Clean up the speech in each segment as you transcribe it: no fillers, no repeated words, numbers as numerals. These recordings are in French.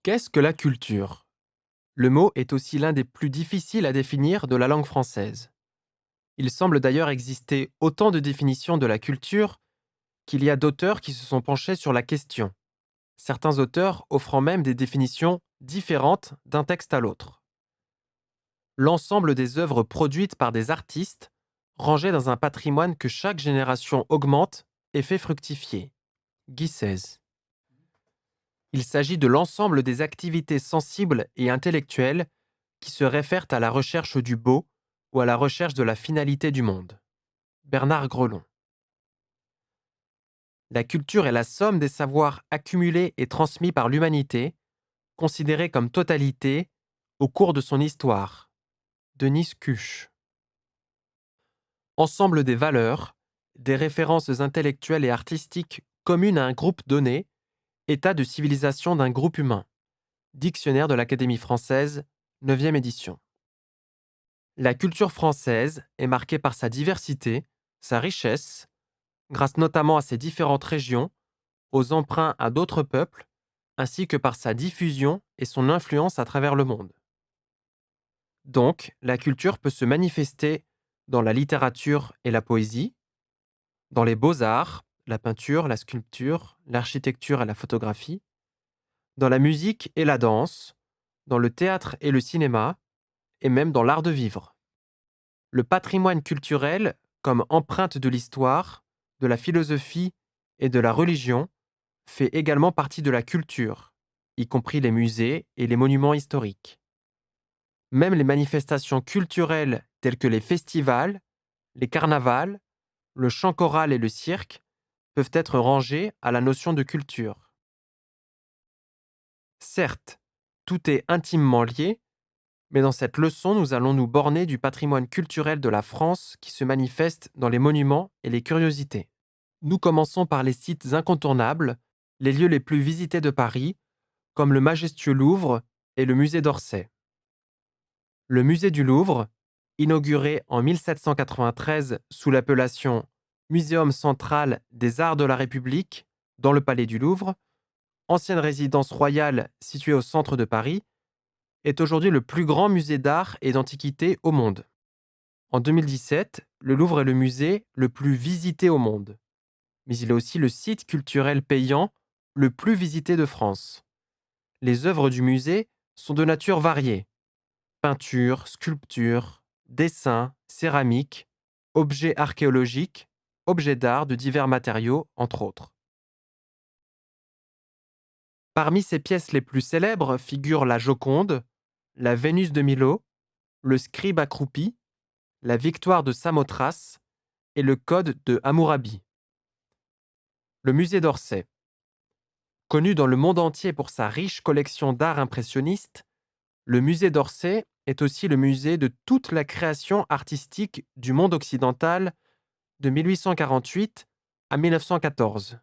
Qu'est-ce que la culture? Le mot est aussi l'un des plus difficiles à définir de la langue française. Il semble d'ailleurs exister autant de définitions de la culture qu'il y a d'auteurs qui se sont penchés sur la question, certains auteurs offrant même des définitions différentes d'un texte à l'autre. L'ensemble des œuvres produites par des artistes, rangées dans un patrimoine que chaque génération augmente et fait fructifier. Guy XVI. Il s'agit de l'ensemble des activités sensibles et intellectuelles qui se réfèrent à la recherche du beau ou à la recherche de la finalité du monde. Bernard Grelon. La culture est la somme des savoirs accumulés et transmis par l'humanité, considérés comme totalité, au cours de son histoire. Denis Cuche. Ensemble des valeurs, des références intellectuelles et artistiques communes à un groupe donné, état de civilisation d'un groupe humain. Dictionnaire de l'Académie française, 9e édition. La culture française est marquée par sa diversité, sa richesse, grâce notamment à ses différentes régions, aux emprunts à d'autres peuples, ainsi que par sa diffusion et son influence à travers le monde. Donc, la culture peut se manifester dans la littérature et la poésie, dans les beaux-arts, la peinture, la sculpture, l'architecture et la photographie, dans la musique et la danse, dans le théâtre et le cinéma, et même dans l'art de vivre. Le patrimoine culturel, comme empreinte de l'histoire, de la philosophie et de la religion, fait également partie de la culture, y compris les musées et les monuments historiques. Même les manifestations culturelles telles que les festivals, les carnavals, le chant choral et le cirque peuvent être rangés à la notion de culture. Certes, tout est intimement lié, mais dans cette leçon, nous allons nous borner du patrimoine culturel de la France qui se manifeste dans les monuments et les curiosités. Nous commençons par les sites incontournables, les lieux les plus visités de Paris, comme le majestueux Louvre et le musée d'Orsay. Le musée du Louvre, inauguré en 1793 sous l'appellation Muséum central des arts de la République, dans le Palais du Louvre, ancienne résidence royale située au centre de Paris, est aujourd'hui le plus grand musée d'art et d'antiquité au monde. En 2017, le Louvre est le musée le plus visité au monde. Mais il est aussi le site culturel payant le plus visité de France. Les œuvres du musée sont de nature variée. Peintures, sculptures, dessins, céramiques, objets archéologiques, objets d'art de divers matériaux, entre autres. Parmi ces pièces les plus célèbres figurent la Joconde, la Vénus de Milo, le Scribe accroupi, la Victoire de Samothrace et le Code de Hammurabi. Le musée d'Orsay. Connu dans le monde entier pour sa riche collection d'art impressionniste, le musée d'Orsay est aussi le musée de toute la création artistique du monde occidental de 1848 à 1914.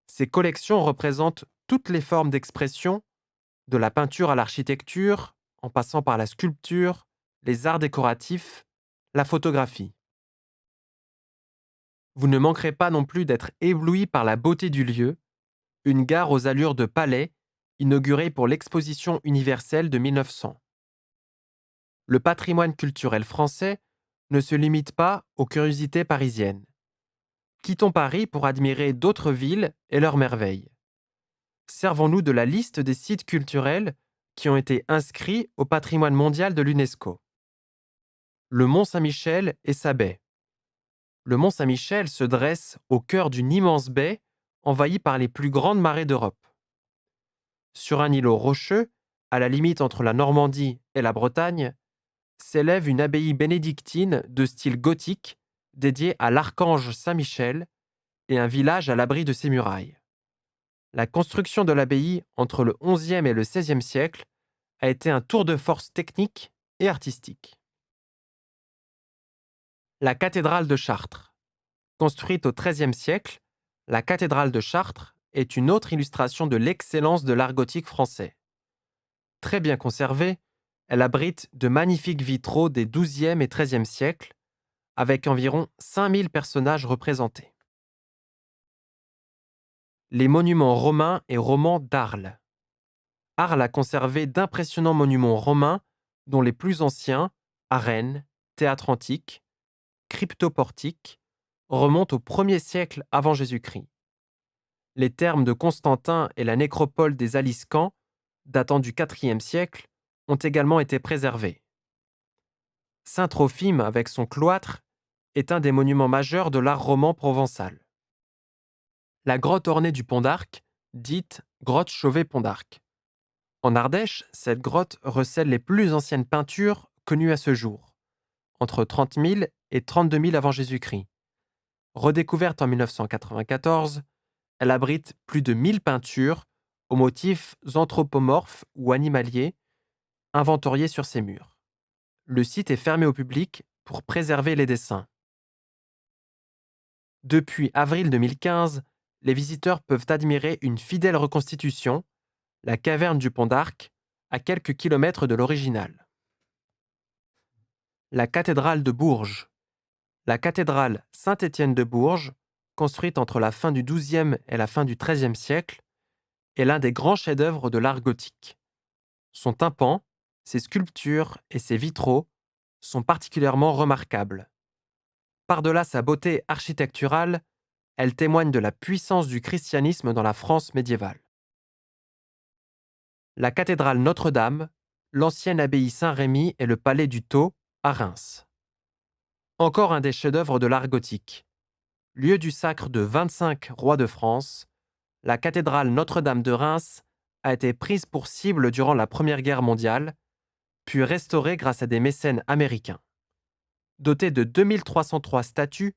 Ces collections représentent toutes les formes d'expression, de la peinture à l'architecture, en passant par la sculpture, les arts décoratifs, la photographie. Vous ne manquerez pas non plus d'être ébloui par la beauté du lieu, une gare aux allures de palais, inaugurée pour l'Exposition universelle de 1900. Le patrimoine culturel français ne se limite pas aux curiosités parisiennes. Quittons Paris pour admirer d'autres villes et leurs merveilles. Servons-nous de la liste des sites culturels qui ont été inscrits au patrimoine mondial de l'UNESCO. Le Mont Saint-Michel et sa baie. Le Mont Saint-Michel se dresse au cœur d'une immense baie envahie par les plus grandes marées d'Europe. Sur un îlot rocheux, à la limite entre la Normandie et la Bretagne, s'élève une abbaye bénédictine de style gothique dédiée à l'archange Saint-Michel et un village à l'abri de ses murailles. La construction de l'abbaye entre le XIe et le XVIe siècle a été un tour de force technique et artistique. La cathédrale de Chartres. Construite au XIIIe siècle, la cathédrale de Chartres est une autre illustration de l'excellence de l'art gothique français. Très bien conservée, elle abrite de magnifiques vitraux des XIIe et XIIIe siècles, avec environ 5000 personnages représentés. Les monuments romains et romans d'Arles. Arles a conservé d'impressionnants monuments romains, dont les plus anciens, arènes, théâtre antique, cryptoportiques, remontent au 1er siècle avant Jésus-Christ. Les thermes de Constantin et la nécropole des Aliscans, datant du IVe siècle, ont également été préservés. Saint-Trophime, avec son cloître, est un des monuments majeurs de l'art roman provençal. La grotte ornée du Pont d'Arc, dite grotte Chauvet-Pont d'Arc. En Ardèche, cette grotte recèle les plus anciennes peintures connues à ce jour, entre 30 000 et 32 000 avant Jésus-Christ. Redécouverte en 1994, elle abrite plus de 1000 peintures aux motifs anthropomorphes ou animaliers inventoriés sur ses murs. Le site est fermé au public pour préserver les dessins. Depuis avril 2015, les visiteurs peuvent admirer une fidèle reconstitution, la caverne du Pont d'Arc, à quelques kilomètres de l'original. La cathédrale de Bourges. La cathédrale Saint-Étienne de Bourges, construite entre la fin du XIIe et la fin du XIIIe siècle, est l'un des grands chefs-d'œuvre de l'art gothique. Son tympan, ses sculptures et ses vitraux sont particulièrement remarquables. Par-delà sa beauté architecturale, elle témoigne de la puissance du christianisme dans la France médiévale. La cathédrale Notre-Dame, l'ancienne abbaye Saint-Rémy et le palais du Thau, à Reims. Encore un des chefs-d'œuvre de l'art gothique. Lieu du sacre de 25 rois de France, la cathédrale Notre-Dame de Reims a été prise pour cible durant la Première Guerre mondiale, puis restaurée grâce à des mécènes américains. Dotée de 2303 statues,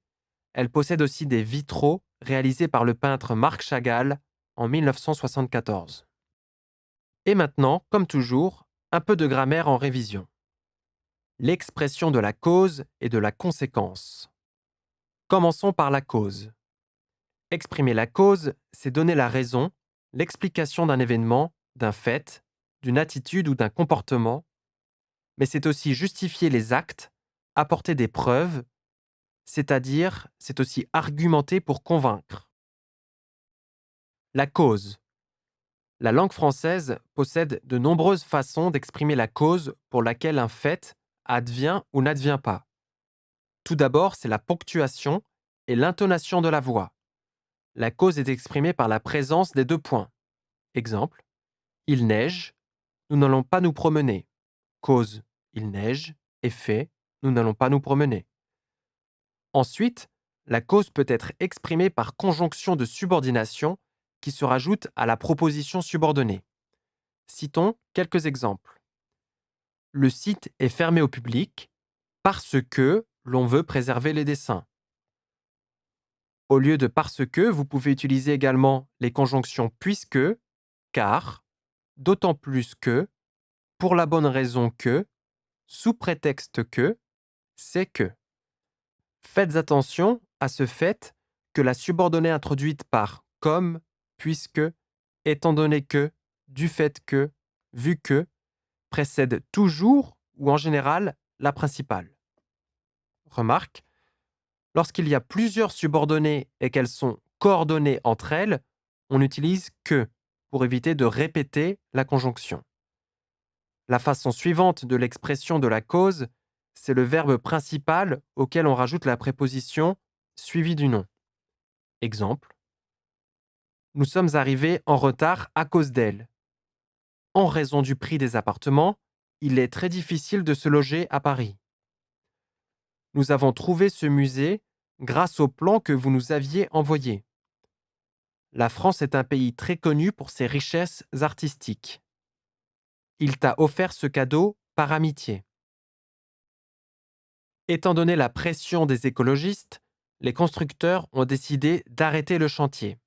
elle possède aussi des vitraux réalisés par le peintre Marc Chagall en 1974. Et maintenant, comme toujours, un peu de grammaire en révision. L'expression de la cause et de la conséquence. Commençons par la cause. Exprimer la cause, c'est donner la raison, l'explication d'un événement, d'un fait, d'une attitude ou d'un comportement, mais c'est aussi justifier les actes, apporter des preuves, c'est-à-dire c'est aussi argumenter pour convaincre. La cause. La langue française possède de nombreuses façons d'exprimer la cause pour laquelle un fait advient ou n'advient pas. Tout d'abord, c'est la ponctuation et l'intonation de la voix. La cause est exprimée par la présence des deux points. Exemple, il neige, nous n'allons pas nous promener. Cause, il neige. Effet, nous n'allons pas nous promener. Ensuite, la cause peut être exprimée par conjonction de subordination qui se rajoute à la proposition subordonnée. Citons quelques exemples. Le site est fermé au public parce que l'on veut préserver les dessins. Au lieu de parce que, vous pouvez utiliser également les conjonctions puisque, car, d'autant plus que, pour la bonne raison que, sous prétexte que, c'est que. Faites attention à ce fait que la subordonnée introduite par comme, puisque, étant donné que, du fait que, vu que, précède toujours ou en général la principale. Remarque, lorsqu'il y a plusieurs subordonnées et qu'elles sont coordonnées entre elles, on utilise que pour éviter de répéter la conjonction. La façon suivante de l'expression de la cause, c'est le verbe principal auquel on rajoute la préposition suivie du nom. Exemple. Nous sommes arrivés en retard à cause d'elle. En raison du prix des appartements, il est très difficile de se loger à Paris. Nous avons trouvé ce musée grâce au plan que vous nous aviez envoyé. La France est un pays très connu pour ses richesses artistiques. Il t'a offert ce cadeau par amitié. Étant donné la pression des écologistes, les constructeurs ont décidé d'arrêter le chantier.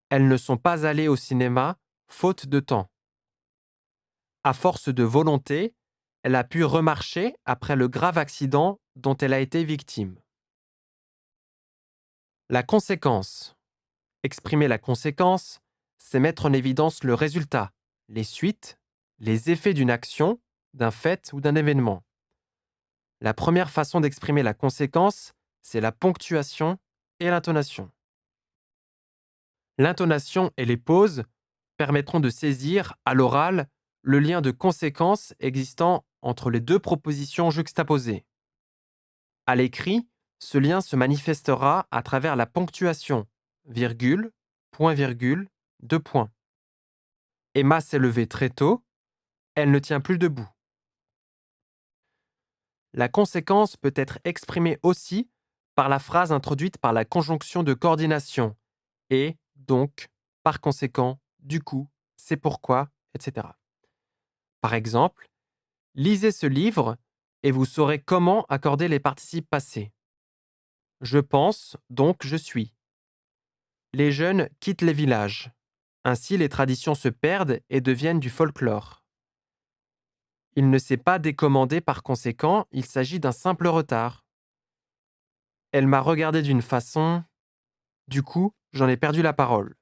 Elles ne sont pas allées au cinéma, faute de temps. À force de volonté, elle a pu remarcher après le grave accident dont elle a été victime. La conséquence. Exprimer la conséquence, c'est mettre en évidence le résultat, les suites, les effets d'une action, d'un fait ou d'un événement. La première façon d'exprimer la conséquence, c'est la ponctuation et l'intonation. L'intonation et les pauses permettront de saisir, à l'oral, le lien de conséquence existant entre les deux propositions juxtaposées. À l'écrit, ce lien se manifestera à travers la ponctuation, virgule, point virgule, deux points. Emma s'est levée très tôt, elle ne tient plus debout. La conséquence peut être exprimée aussi par la phrase introduite par la conjonction de coordination et, donc, par conséquent, du coup, c'est pourquoi, etc. Par exemple, lisez ce livre et vous saurez comment accorder les participes passés. Je pense, donc je suis. Les jeunes quittent les villages. Ainsi, les traditions se perdent et deviennent du folklore. Il ne s'est pas décommandé par conséquent, il s'agit d'un simple retard. Elle m'a regardé d'une façon. Du coup, j'en ai perdu la parole.